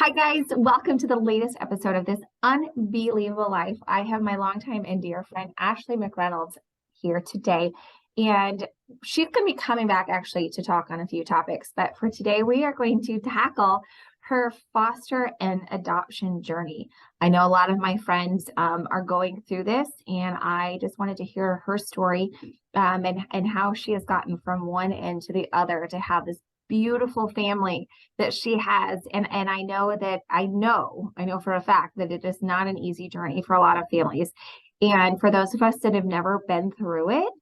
Hi, guys. Welcome to the latest episode of this Unbelievable Life. I have my longtime and dear friend, Ashley McReynolds, here today. And she's going to be coming back actually to talk on a few topics. But for today, we are going to tackle her foster and adoption journey. I know a lot of my friends are going through this, and I just wanted to hear her story and how she has gotten from one end to the other to have this beautiful family that she has. And I know for a fact that it is not an easy journey for a lot of families. And for those of us that have never been through it,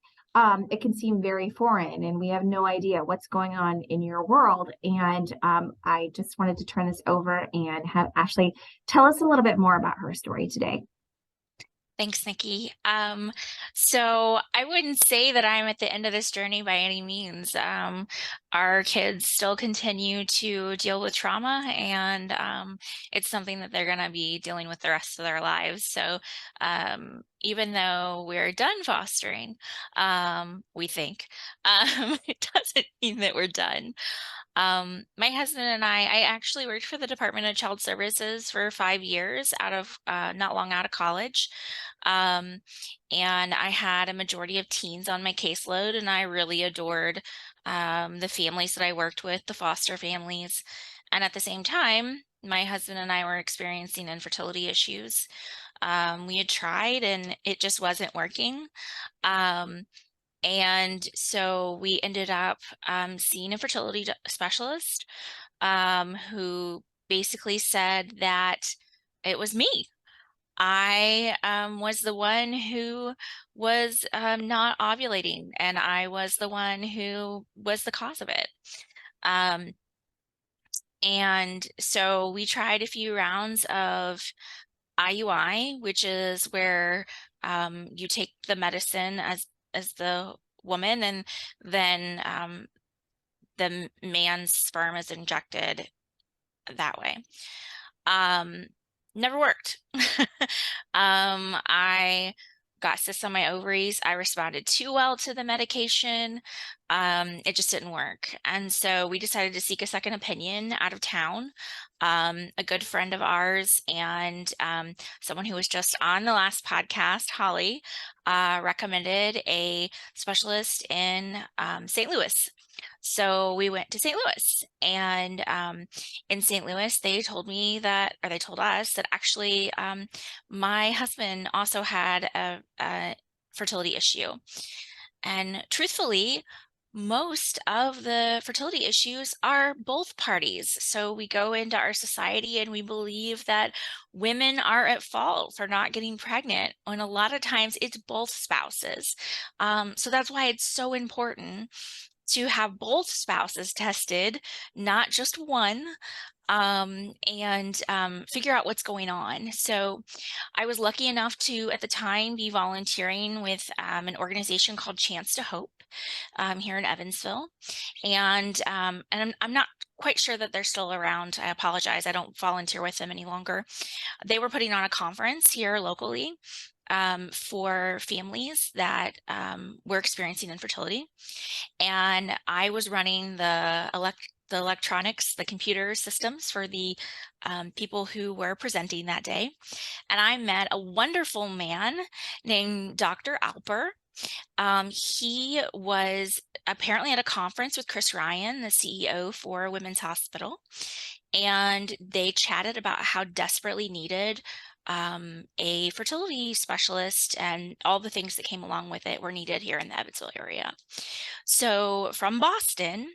it can seem very foreign and we have no idea what's going on in your world. And I just wanted to turn this over and have Ashley tell us a little bit more about her story today. Thanks, Nikki. So I wouldn't say that I'm at the end of this journey by any means. Our kids still continue to deal with trauma, and it's something that they're going to be dealing with the rest of their lives. So even though we're done fostering, we think, it doesn't mean that we're done. My husband and I actually worked for the Department of Child Services for 5 years not long out of college. Um, and I had a majority of teens on my caseload, and I really adored the families that I worked with, the foster families. And at the same time, my husband and I were experiencing infertility issues. We had tried and it just wasn't working. Um, and so we ended up seeing a specialist who basically said that it was me. I was the one who was not ovulating, and I was the one who was the cause of it. Um, and so we tried a few rounds of IUI, which is where you take the medicine as the woman, and then the man's sperm is injected that way. Um, Never worked. I got cysts on my ovaries. I responded too well to the medication. It just didn't work. And so we decided to seek a second opinion out of town. A good friend of ours and someone who was just on the last podcast, Holly, recommended a specialist in St. Louis. So we went to St. Louis, and in St. Louis, they told me that, or they told us that actually my husband also had a fertility issue. And truthfully, most of the fertility issues are both parties. So we go into our society and we believe that women are at fault for not getting pregnant, when a lot of times it's both spouses. So that's why it's so important to have both spouses tested, not just one, and figure out what's going on. So I was lucky enough to, at the time, be volunteering with an organization called Chance to Hope here in Evansville. And I'm not quite sure that they're still around. I apologize. I don't volunteer with them any longer. They were putting on a conference here locally for families that were experiencing infertility. And I was running the electronics, the computer systems for the people who were presenting that day. And I met a wonderful man named Dr. Alper. He was apparently at a conference with Chris Ryan, the CEO for Women's Hospital, and they chatted about how desperately needed a fertility specialist, and all the things that came along with it were needed here in the Evansville area. So from Boston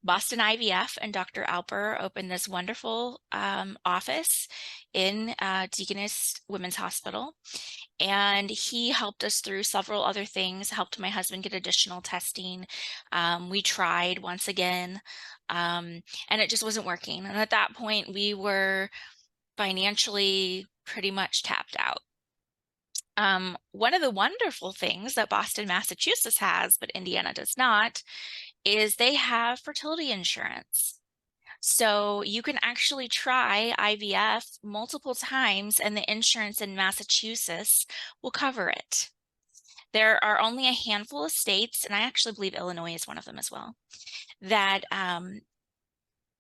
IVF and Dr. Alper opened this wonderful office in Deaconess Women's Hospital. And he helped us through several other things, helped my husband get additional testing. We tried once again, and it just wasn't working. And at that point, we were financially pretty much tapped out. One of the wonderful things that Boston, Massachusetts has, but Indiana does not, is they have fertility insurance. So you can actually try IVF multiple times, and the insurance in Massachusetts will cover it. There are only a handful of states, and I actually believe Illinois is one of them as well, that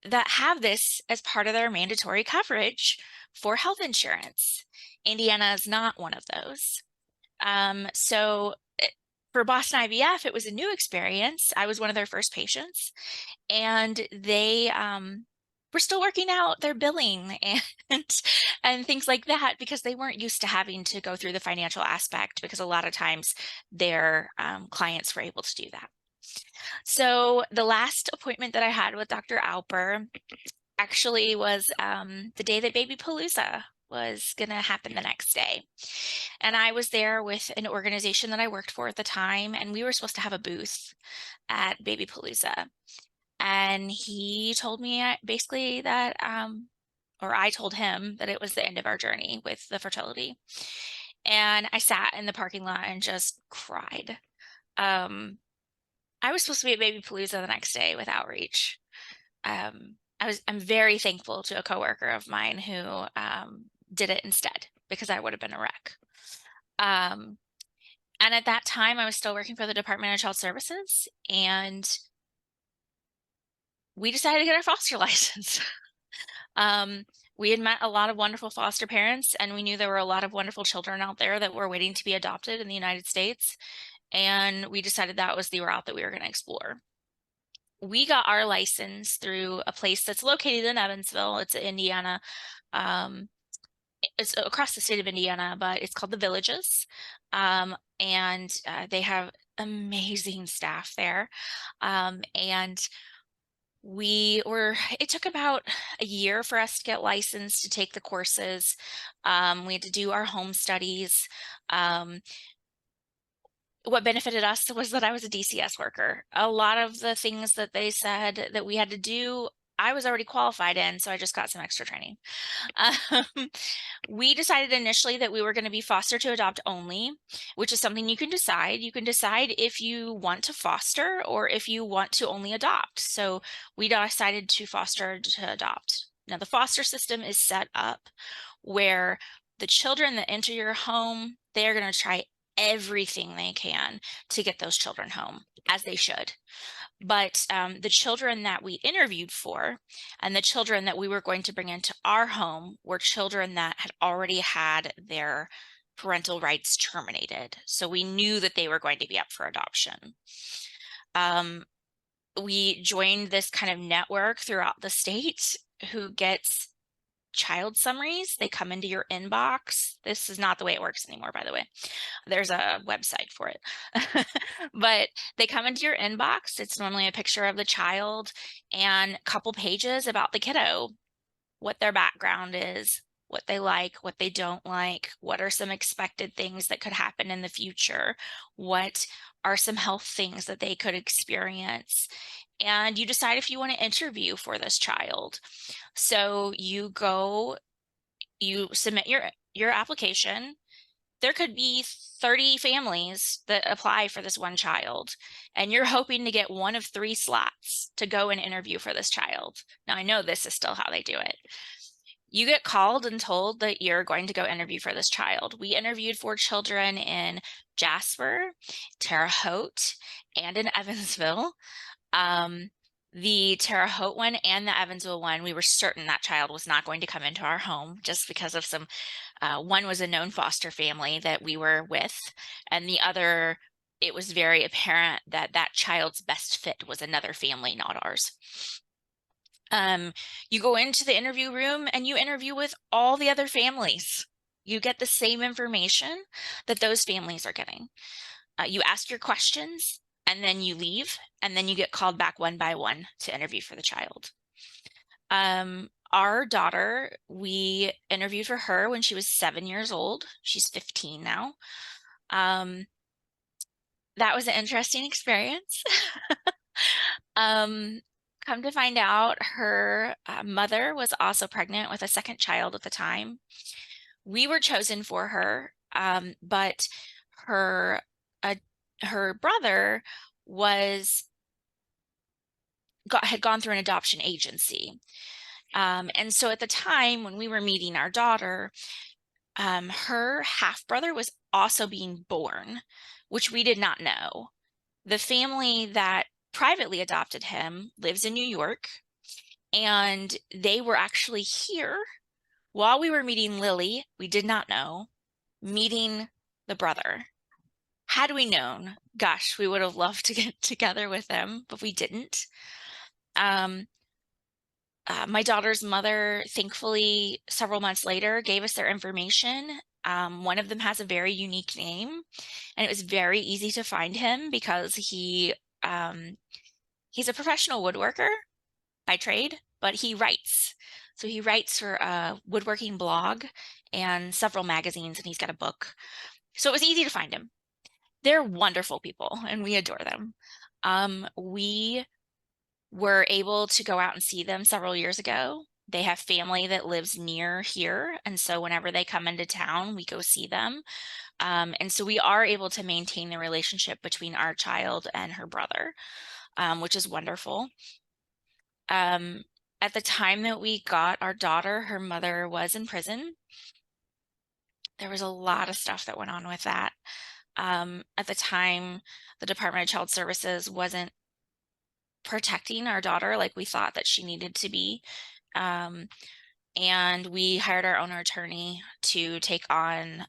that have this as part of their mandatory coverage for health insurance. Indiana is not one of those. For Boston IVF, it was a new experience. I was one of their first patients, and they were still working out their billing and things like that because they weren't used to having to go through the financial aspect, because a lot of times their clients were able to do that. So the last appointment that I had with Dr. Alper actually was the day that Baby Palooza was going to happen the next day. And I was there with an organization that I worked for at the time, and we were supposed to have a booth at Baby Palooza. And he told me basically that, or I told him that it was the end of our journey with the fertility. And I sat in the parking lot and just cried. I was supposed to be at Baby Palooza the next day with outreach. I'm very thankful to a coworker of mine who did it instead, because I would have been a wreck. Um, and at that time, I was still working for the Department of Child Services, and we decided to get our foster license. We had met a lot of wonderful foster parents, and we knew there were a lot of wonderful children out there that were waiting to be adopted in the United States. And we decided that was the route that we were going to explore. We got our license through a place that's located in Evansville. It's in Indiana. It's across the state of Indiana, but it's called The Villages. And they have amazing staff there. And it took about a year for us to get licensed, to take the courses. We had to do our home studies. What benefited us was that I was a DCS worker. A lot of the things that they said that we had to do, I was already qualified in, so I just got some extra training. We decided initially that we were going to be foster to adopt only, which is something you can decide. You can decide if you want to foster or if you want to only adopt. So we decided to foster to adopt. Now, the foster system is set up where the children that enter your home, they're going to try everything they can to get those children home, as they should. But the children that we interviewed for and the children that we were going to bring into our home were children that had already had their parental rights terminated. So we knew that they were going to be up for adoption. We joined this kind of network throughout the state who gets child summaries. They come into your inbox. This is not the way it works anymore, by the way. There's a website for it. But they come into your inbox. It's normally a picture of the child and a couple pages about the kiddo, what their background is, what they like, what they don't like, what are some expected things that could happen in the future, what are some health things that they could experience. And you decide if you want to interview for this child. So you submit your application. There could be 30 families that apply for this one child, and you're hoping to get one of 3 slots to go and interview for this child. Now, I know this is still how they do it. You get called and told that you're going to go interview for this child. We interviewed for children in Jasper, Terre Haute, and in Evansville. The Terre Haute one and the Evansville one, we were certain that child was not going to come into our home, just because of some, one was a known foster family that we were with, and the other, it was very apparent that that child's best fit was another family, not ours. You go into the interview room and you interview with all the other families. You get the same information that those families are getting. You ask your questions, and then you leave, and then you get called back one by one to interview for the child. Our daughter, we interviewed for her when she was 7 years old. She's 15 now. That was an interesting experience. Come to find out, her mother was also pregnant with a second child at the time. We were chosen for her, but her brother had gone through an adoption agency. And so at the time when we were meeting our daughter, her half-brother was also being born, which we did not know. The family that privately adopted him lives in New York, And they were actually here while we were meeting Lily. We did not know, meeting the brother. Had we known, gosh, we would have loved to get together with them, but we didn't. Um, my daughter's mother, thankfully, several months later, gave us their information. One of them has a very unique name, and it was very easy to find him because he's a professional woodworker by trade, but he writes. So he writes for a woodworking blog and several magazines, and he's got a book. So it was easy to find him. They're wonderful people, and we adore them. We were able to go out and see them several years ago. They have family that lives near here, and so whenever they come into town, we go see them. And so we are able to maintain the relationship between our child and her brother, which is wonderful. Um, at the time that we got our daughter, her mother was in prison. There was a lot of stuff that went on with that. At the time, the Department of Child Services wasn't protecting our daughter like we thought that she needed to be. And we hired our own attorney to take on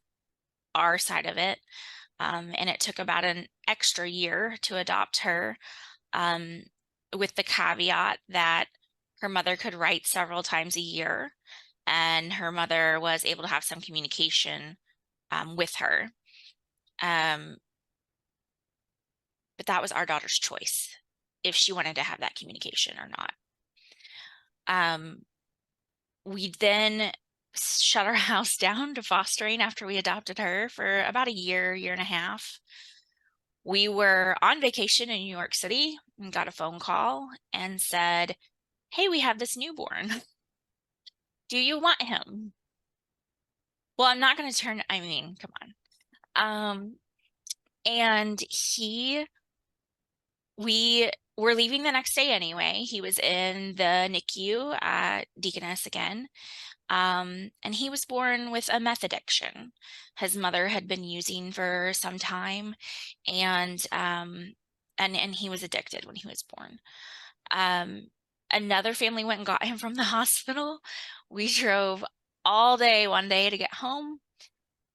our side of it. And it took about an extra year to adopt her, with the caveat that her mother could write several times a year, and her mother was able to have some communication with her. But that was our daughter's choice, if she wanted to have that communication or not. We then shut our house down to fostering after we adopted her for about a year, year and a half. We were on vacation in New York City and got a phone call and said, "Hey, we have this newborn. Do you want him?" Well, I'm not going to I mean, come on. And we were leaving the next day anyway. He was in the NICU at Deaconess again. And he was born with a meth addiction. His mother had been using for some time, and he was addicted when he was born. Another family went and got him from the hospital. We drove all day one day to get home,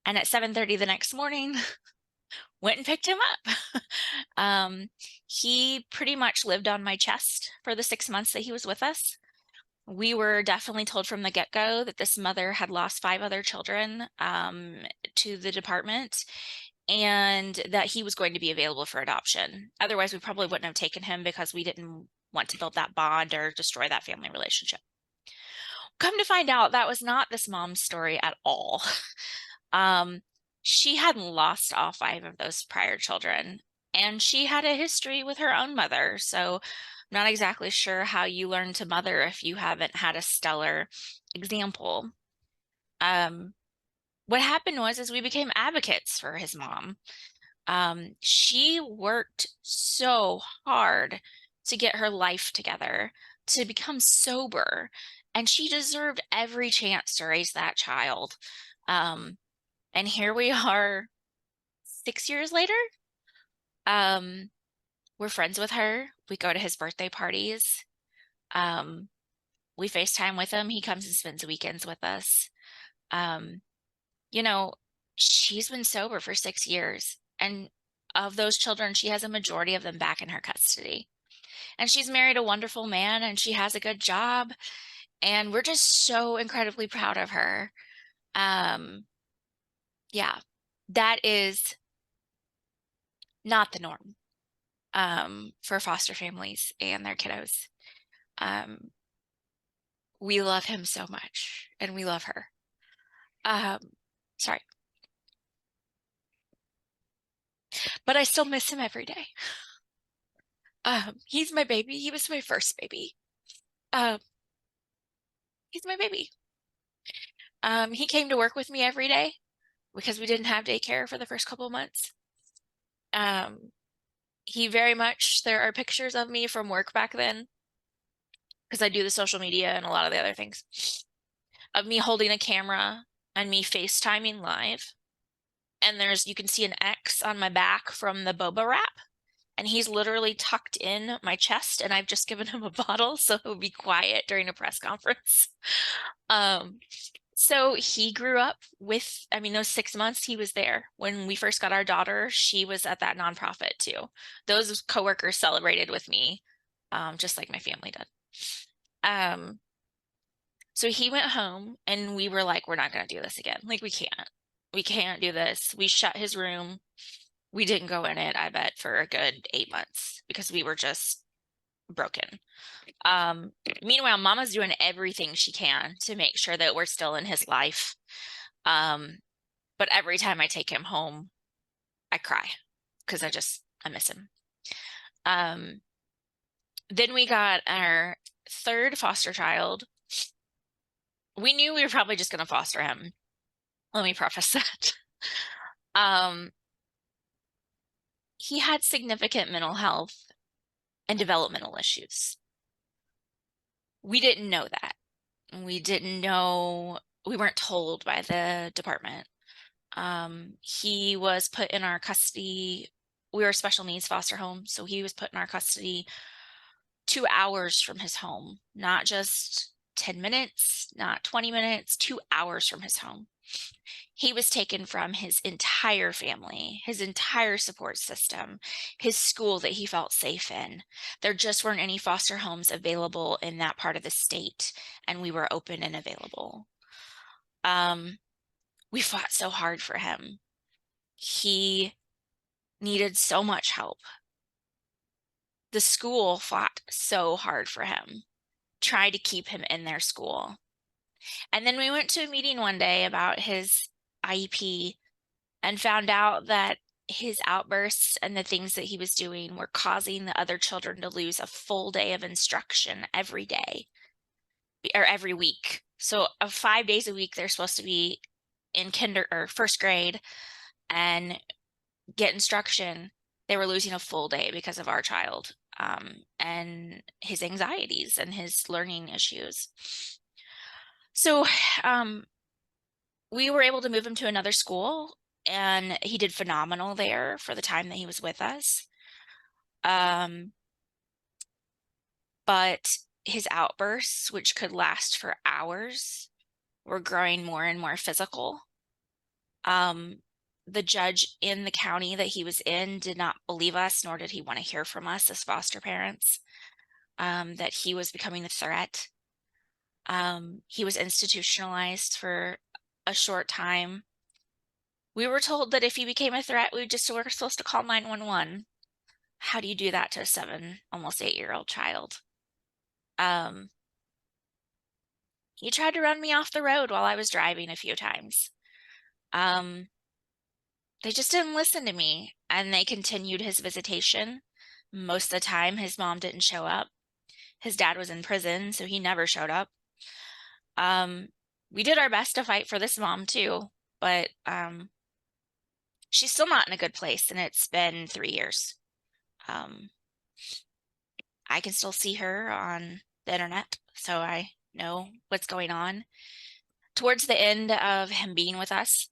and at 7:30 the next morning, went and picked him up. He pretty much lived on my chest for the 6 months that he was with us. We were definitely told from the get-go that this mother had lost 5 other children to the department, and that he was going to be available for adoption. Otherwise, we probably wouldn't have taken him because we didn't want to build that bond or destroy that family relationship. Come to find out, that was not this mom's story at all. She hadn't lost all 5 of those prior children, and she had a history with her own mother. So I'm not exactly sure how you learn to mother if you haven't had a stellar example. What happened is we became advocates for his mom. She worked so hard to get her life together, to become sober, and she deserved every chance to raise that child. And here we are 6 years later. We're friends with her. We go to his birthday parties. We FaceTime with him. He comes and spends weekends with us. Um, you know, she's been sober for 6 years, and of those children, she has a majority of them back in her custody. And she's married a wonderful man, and she has a good job, and we're just so incredibly proud of her. Yeah, that is not the norm for foster families and their kiddos. We love him so much, and we love her. Sorry. But I still miss him every day. He's my baby. He was my first baby. He's my baby. He came to work with me every day because we didn't have daycare for the first couple of months. He very much, there are pictures of me from work back then, because I do the social media and a lot of the other things, of me holding a camera and me FaceTiming live. And you can see an X on my back from the boba wrap. and he's literally tucked in my chest, and I've just given him a bottle so he'll be quiet during a press conference. Um, so he grew up with, I mean, those 6 months he was there. When we first got our daughter, she was at that nonprofit too. Those coworkers celebrated with me, just like my family did. Um, so he went home and we were like, we're not going to do this again. Like, we can't do this. We shut his room. We didn't go in it, I bet, for a good 8 months because we were just broken. Meanwhile, Mama's doing everything she can to make sure that we're still in his life. But every time I take him home, I cry because I miss him. Then we got our third foster child. We knew we were probably just going to foster him. Let me preface that. He had significant mental health and developmental issues. We didn't know that. We didn't know, we weren't told by the department. He was put in our custody. We were a special needs foster home, so he was put in our custody 2 hours from his home, not just 10 minutes, not 20 minutes, 2 hours from his home. He was taken from his entire family, his entire support system, his school that he felt safe in. There just weren't any foster homes available in that part of the state, and we were open and available. We fought so hard for him. He needed so much help. The school fought so hard for him, tried to keep him in their school. And then we went to a meeting one day about his IEP and found out that his outbursts and the things that he was doing were causing the other children to lose a full day of instruction every day or every week. So 5 days a week, they're supposed to be in first grade and get instruction. They were losing a full day because of our child, and his anxieties and his learning issues. So we were able to move him to another school, and he did phenomenal there for the time that he was with us. But his outbursts, which could last for hours, were growing more and more physical. The judge in the county that he was in did not believe us, nor did he want to hear from us as foster parents, that he was becoming a threat. He was institutionalized for a short time. We were told that if he became a threat, we were supposed to call 911. How do you do that to a 7, almost 8-year-old child? He tried to run me off the road while I was driving a few times. They just didn't listen to me, and they continued his visitation. Most of the time, his mom didn't show up. His dad was in prison, so he never showed up. We did our best to fight for this mom too, but she's still not in a good place, and it's been 3 years. I can still see her on the internet, so I know what's going on. Towards the end of him being with us,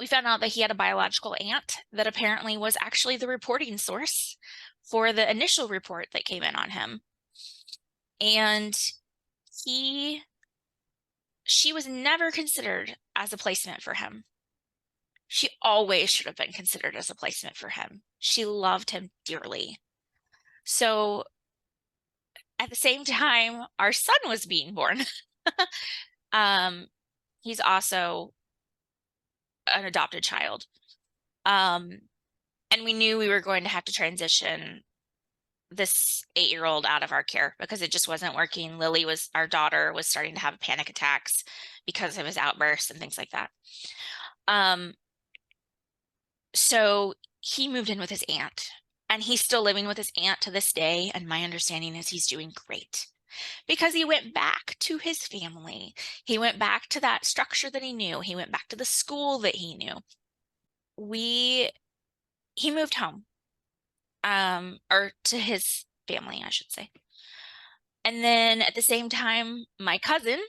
we found out that he had a biological aunt that apparently was actually the reporting source for the initial report that came in on him. And she was never considered as a placement for him. She always should have been considered as a placement for him. She loved him dearly. So at the same time, our son was being born. He's also an adopted child. And we knew we were going to have to transition this 8-year-old out of our care because it just wasn't working. Our daughter, was starting to have panic attacks because of his outbursts and things like that. So he moved in with his aunt, and he's still living with his aunt to this day. And my understanding is he's doing great because he went back to his family. He went back to that structure that he knew. He went back to the school that he knew. He moved home, or to his family, I should say. And then at the same time, my cousin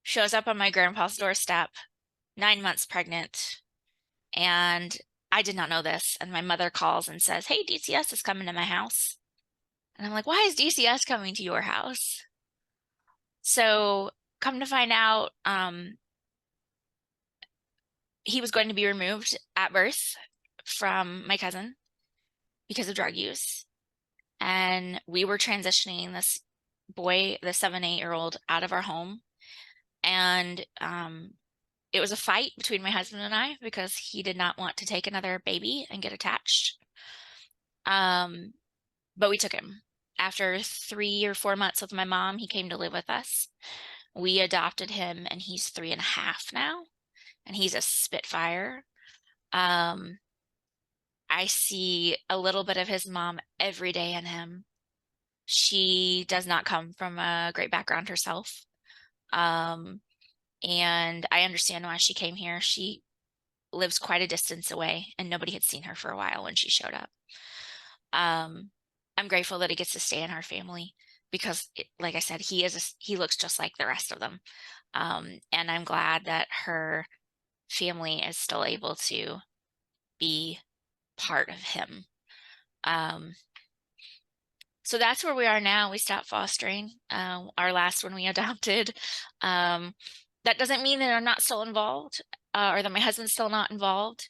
shows up on my grandpa's doorstep, 9 months pregnant. And I did not know this, and my mother calls and says, "Hey, DCS is coming to my house." And I'm like, "Why is DCS coming to your house?" So come to find out, he was going to be removed at birth from my cousin because of drug use. And we were transitioning this boy, the 7, 8-year-old, out of our home. And it was a fight between my husband and I because he did not want to take another baby and get attached. But we took him. After 3 or 4 months with my mom, he came to live with us. We adopted him, and he's 3.5 now, and he's a Spitfire. Um, I see a little bit of his mom every day in him. She does not come from a great background herself. Um, and I understand why she came here. She lives quite a distance away, and nobody had seen her for a while when she showed up. I'm grateful that he gets to stay in our family because, like I said, he looks just like the rest of them. And I'm glad that her family is still able to be part of him. Um, so that's where we are now. We stopped fostering. Our last one we adopted. That doesn't mean that I'm not still involved, or that my husband's still not involved.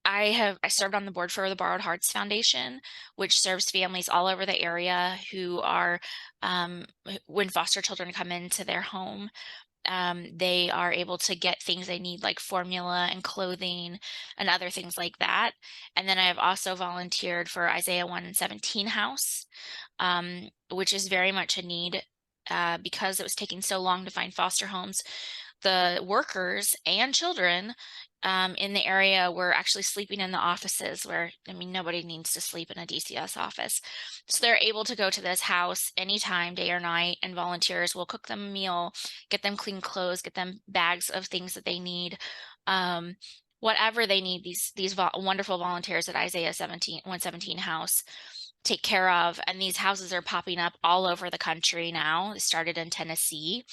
I served on the board for the Borrowed Hearts Foundation, which serves families all over the area who are, when foster children come into their home, they are able to get things they need, like formula and clothing and other things like that. And then I have also volunteered for Isaiah 1:17 House, which is very much a need, because it was taking so long to find foster homes. The workers and children in the area were actually sleeping in the offices where, I mean, nobody needs to sleep in a DCS office. So they're able to go to this house anytime, day or night, and volunteers will cook them a meal, get them clean clothes, get them bags of things that they need. Whatever they need, these wonderful volunteers at Isaiah 1:17 House take care of. And these houses are popping up all over the country now. They started in Tennessee,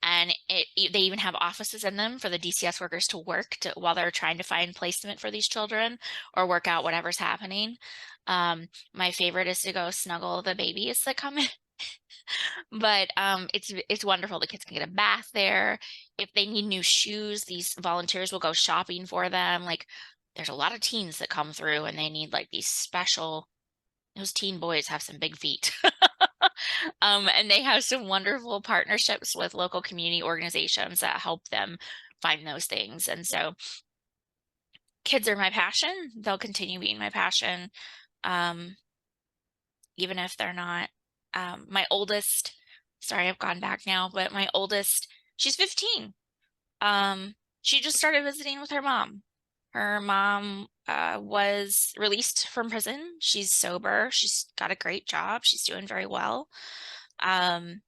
and they even have offices in them for the DCS workers to work while they're trying to find placement for these children or work out whatever's happening. My favorite is to go snuggle the babies that come in. But it's wonderful. The kids can get a bath there. If they need new shoes, these volunteers will go shopping for them. Like, there's a lot of teens that come through and they need like these special, those teen boys have some big feet. And they have some wonderful partnerships with local community organizations that help them find those things. And so kids are my passion. They'll continue being my passion, um, even if they're not. My oldest, sorry, I've gone back now, but my oldest, she's 15. She just started visiting with her mom. Her mom was released from prison. She's sober. She's got a great job. She's doing very well. Um,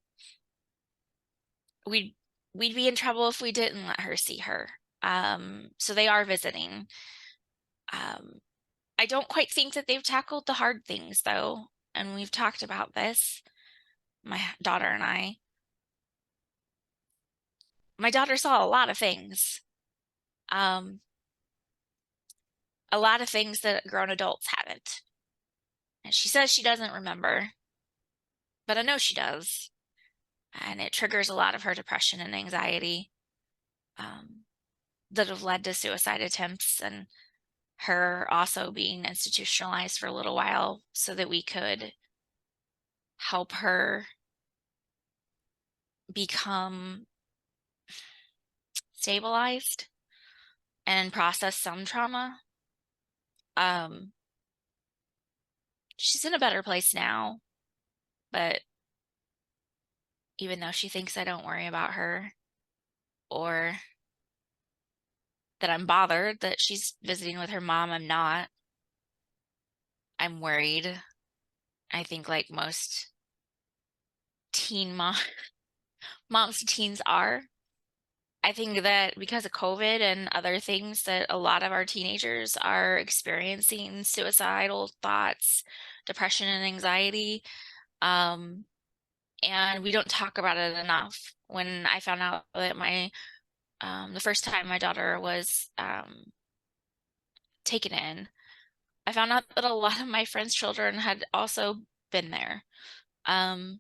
we'd we'd be in trouble if we didn't let her see her. So they are visiting. Um, I don't quite think that they've tackled the hard things though, and we've talked about this, my daughter and I. My daughter saw a lot of things. Um, a lot of things that grown adults haven't. And she says she doesn't remember, but I know she does. And it triggers a lot of her depression and anxiety, that have led to suicide attempts, and her also being institutionalized for a little while so that we could help her become stabilized and process some trauma. Um, she's in a better place now, but even though she thinks I don't worry about her or that I'm bothered that she's visiting with her mom, I'm not. I'm worried. I think like most teen moms to teens are. I think that because of COVID and other things that a lot of our teenagers are experiencing suicidal thoughts, depression and anxiety. Um, and we don't talk about it enough. When I found out that the first time my daughter was taken in. I found out that a lot of my friends' children had also been there. Um,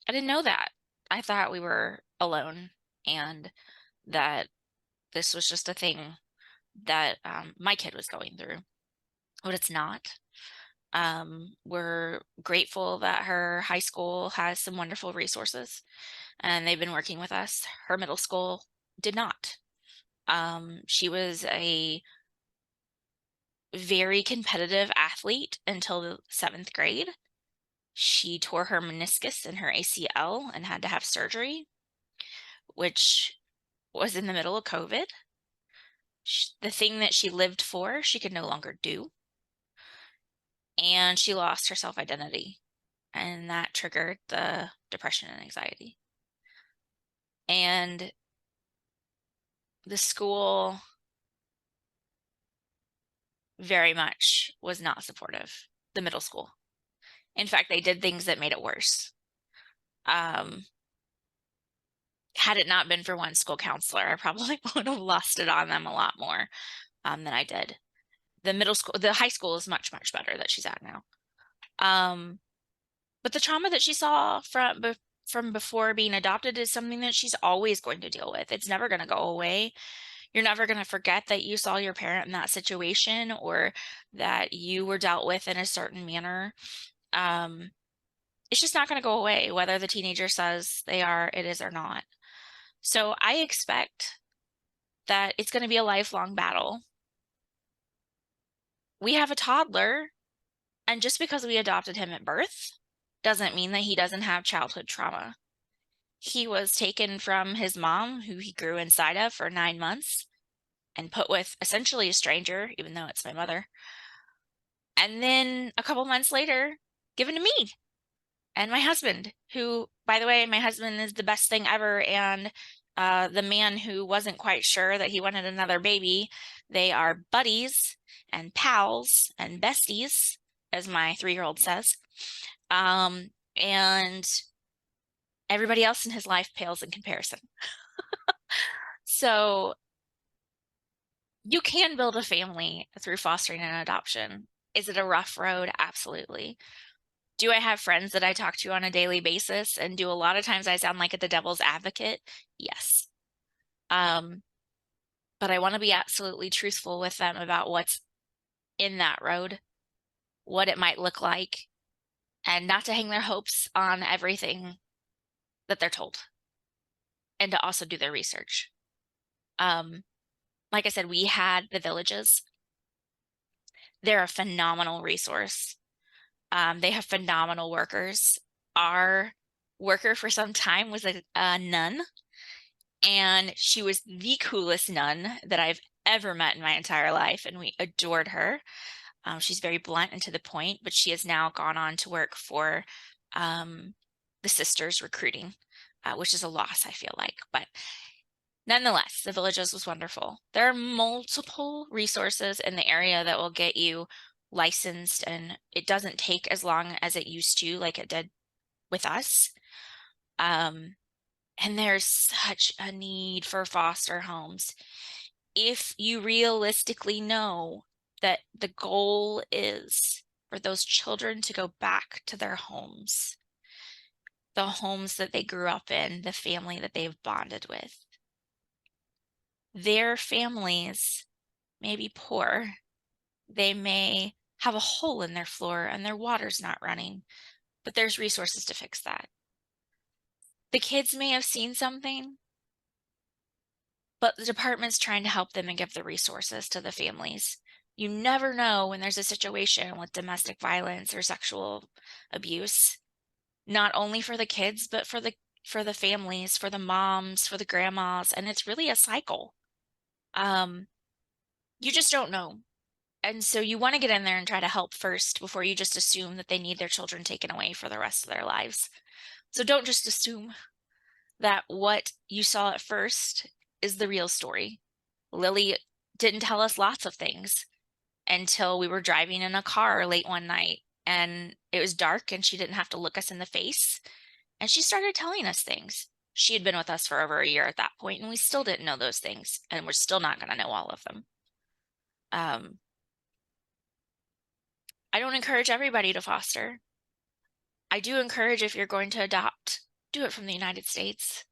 I didn't know that. I thought we were alone and that this was just a thing that my kid was going through, but it's not. We're grateful that her high school has some wonderful resources and they've been working with us. Her middle school did not. She was a very competitive athlete until the 7th grade. She tore her meniscus and her ACL and had to have surgery, which was in the middle of COVID. The thing that she lived for, she could no longer do. And she lost her self identity. And that triggered the depression and anxiety. And the school very much was not supportive, the middle school. In fact, they did things that made it worse. Had it not been for one school counselor, I probably would have lost it on them a lot more than I did. The high school is much, much better that she's at now. But the trauma that she saw from before being adopted is something that she's always going to deal with. It's never going to go away. You're never going to forget that you saw your parent in that situation or that you were dealt with in a certain manner. It's just not going to go away, whether the teenager says it is or not. So I expect that it's going to be a lifelong battle. We have a toddler, and just because we adopted him at birth doesn't mean that he doesn't have childhood trauma. He was taken from his mom, who he grew inside of for 9 months, and put with essentially a stranger, even though it's my mother. And then a couple months later, given to me and my husband, who, by the way, my husband is the best thing ever. And the man who wasn't quite sure that he wanted another baby, they are buddies and pals and besties, as my 3-year-old says. And everybody else in his life pales in comparison. So you can build a family through fostering and adoption. Is it a rough road? Absolutely. Do I have friends that I talk to on a daily basis? And do a lot of times I sound like the devil's advocate? Yes. But I want to be absolutely truthful with them about what's in that road, what it might look like, and not to hang their hopes on everything that they're told, and to also do their research. Like I said, we had the villages. They're a phenomenal resource. They have phenomenal workers. Our worker for some time was a nun, and she was the coolest nun that I've ever met in my entire life, and we adored her. She's very blunt and to the point, but she has now gone on to work for the Sisters recruiting, which is a loss, I feel like. But nonetheless, the Villages was wonderful. There are multiple resources in the area that will get you licensed, and it doesn't take as long as it used to, like it did with us. And there's such a need for foster homes. If you realistically know that the goal is for those children to go back to their homes, the homes that they grew up in, the family that they've bonded with. Their families may be poor. They may have a hole in their floor and their water's not running, but there's resources to fix that. The kids may have seen something, but the department's trying to help them and give the resources to the families. You never know when there's a situation with domestic violence or sexual abuse, not only for the kids, but for the families, for the moms, for the grandmas, and it's really a cycle. You just don't know. And so you want to get in there and try to help first before you just assume that they need their children taken away for the rest of their lives. So don't just assume that what you saw at first is the real story. Lily didn't tell us lots of things until we were driving in a car late one night and it was dark and she didn't have to look us in the face. And she started telling us things. She had been with us for over a year at that point, and we still didn't know those things, and we're still not going to know all of them. I don't encourage everybody to foster. I do encourage, if you're going to adopt, do it from the United States.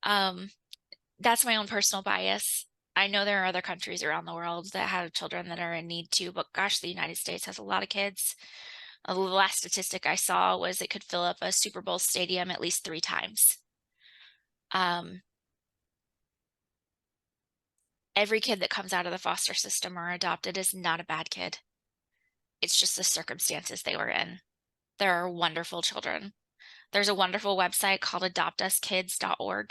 That's my own personal bias. I know there are other countries around the world that have children that are in need too, but gosh, the United States has a lot of kids. The last statistic I saw was it could fill up a Super Bowl stadium at least 3 times. Every kid that comes out of the foster system or adopted is not a bad kid. It's just the circumstances they were in. There are wonderful children. There's a wonderful website called adoptuskids.org.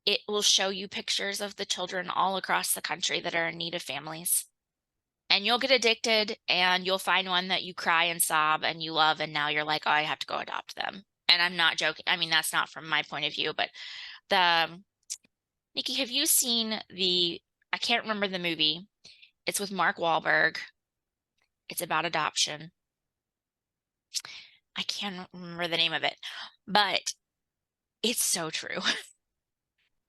It will show you pictures of the children all across the country that are in need of families. And you'll get addicted, and you'll find one that you cry and sob and you love, and now you're like, oh, I have to go adopt them. And I'm not joking. I mean, that's not from my point of view, but Nikki, have you seen I can't remember the movie. It's with Mark Wahlberg. It's about adoption. I can't remember the name of it, but it's so true.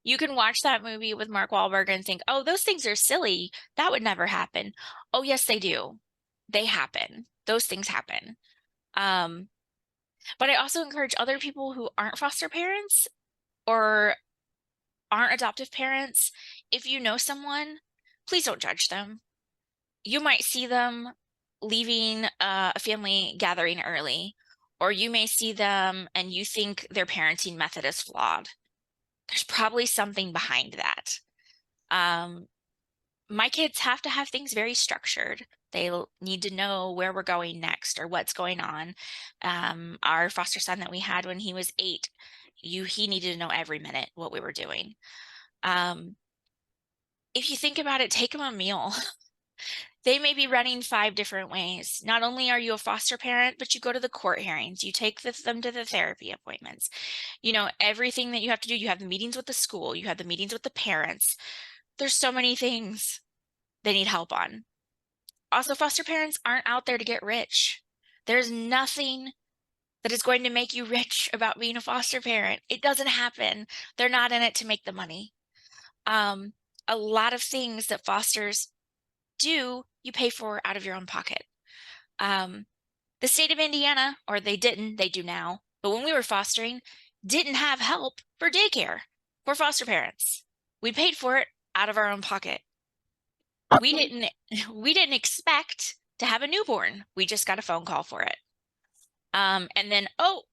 You can watch that movie with Mark Wahlberg and think, oh, those things are silly. That would never happen. Oh, yes, they do. They happen. Those things happen. But I also encourage other people who aren't foster parents or aren't adoptive parents, if you know someone, please don't judge them. You might see them leaving a family gathering early, or you may see them and you think their parenting method is flawed. There's probably something behind that. My kids have to have things very structured. They need to know where we're going next or what's going on. Our foster son that we had when he was 8, he needed to know every minute what we were doing. If you think about it, take them a meal. They may be running 5 different ways. Not only are you a foster parent, but you go to the court hearings, you take them to the therapy appointments. You know, everything that you have to do, you have the meetings with the school, you have the meetings with the parents. There's so many things they need help on. Also, foster parents aren't out there to get rich. There's nothing that is going to make you rich about being a foster parent. It doesn't happen. They're not in it to make the money. A lot of things that fosters do, you pay for out of your own pocket. The state of Indiana, or they do now, but when we were fostering, didn't have help for daycare for foster parents. We paid for it out of our own pocket. We didn't expect to have a newborn. We just got a phone call for it. And then, oh,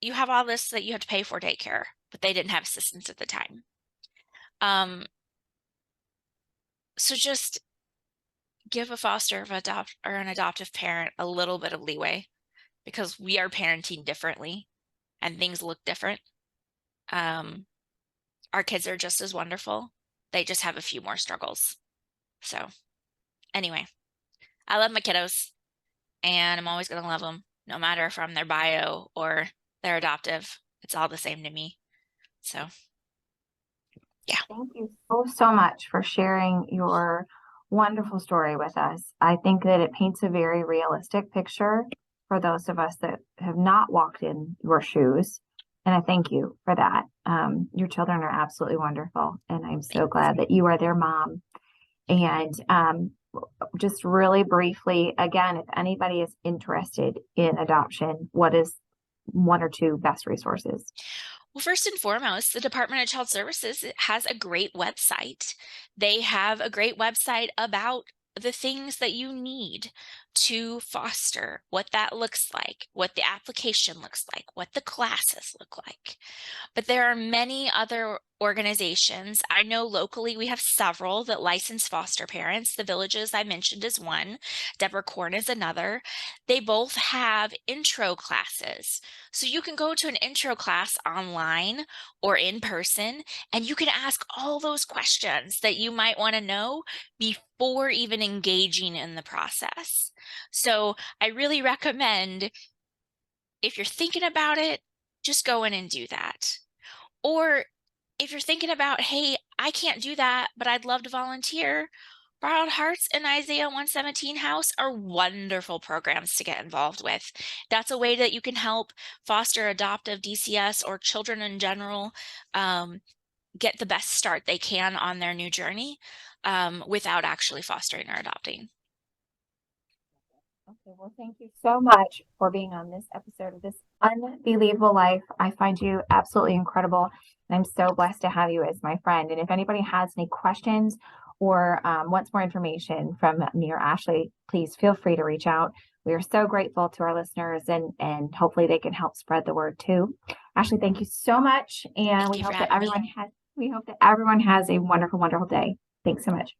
you have all this that you have to pay for daycare, but they didn't have assistance at the time. So just give a foster or an adoptive parent a little bit of leeway, because we are parenting differently and things look different. Our kids are just as wonderful. They just have a few more struggles. So anyway, I love my kiddos, and I'm always going to love them, no matter if I'm their bio or they're adoptive. It's all the same to me. So yeah. Thank you so much for sharing your wonderful story with us. I think that it paints a very realistic picture for those of us that have not walked in your shoes. And I thank you for that. Your children are absolutely wonderful. And I'm so glad that you are their mom. And just really briefly, again, if anybody is interested in adoption, what is 1 or 2 best resources? Well, first and foremost, the Department of Child Services has a great website. They have a great website about the things that you need to foster, what that looks like, what the application looks like, what the classes look like. But there are many other organizations. I know locally we have several that license foster parents. The Villages I mentioned is one. Deborah Korn is another. They both have intro classes. So you can go to an intro class online or in person, and you can ask all those questions that you might want to know before even engaging in the process. So I really recommend, if you're thinking about it, just go in and do that. Or if you're thinking about, hey, I can't do that, but I'd love to volunteer, Borrowed Hearts and Isaiah 117 House are wonderful programs to get involved with. That's a way that you can help foster, adoptive, DCS, or children in general get the best start they can on their new journey without actually fostering or adopting. Okay, well, thank you so much for being on this episode of this Unbelievable Life. I find you absolutely incredible, and I'm so blessed to have you as my friend. And if anybody has any questions or wants more information from me or Ashley, please feel free to reach out. We are so grateful to our listeners, and hopefully they can help spread the word too. Ashley, thank you so much, and Thank you for having me. we hope that everyone has a wonderful, wonderful day. Thanks so much.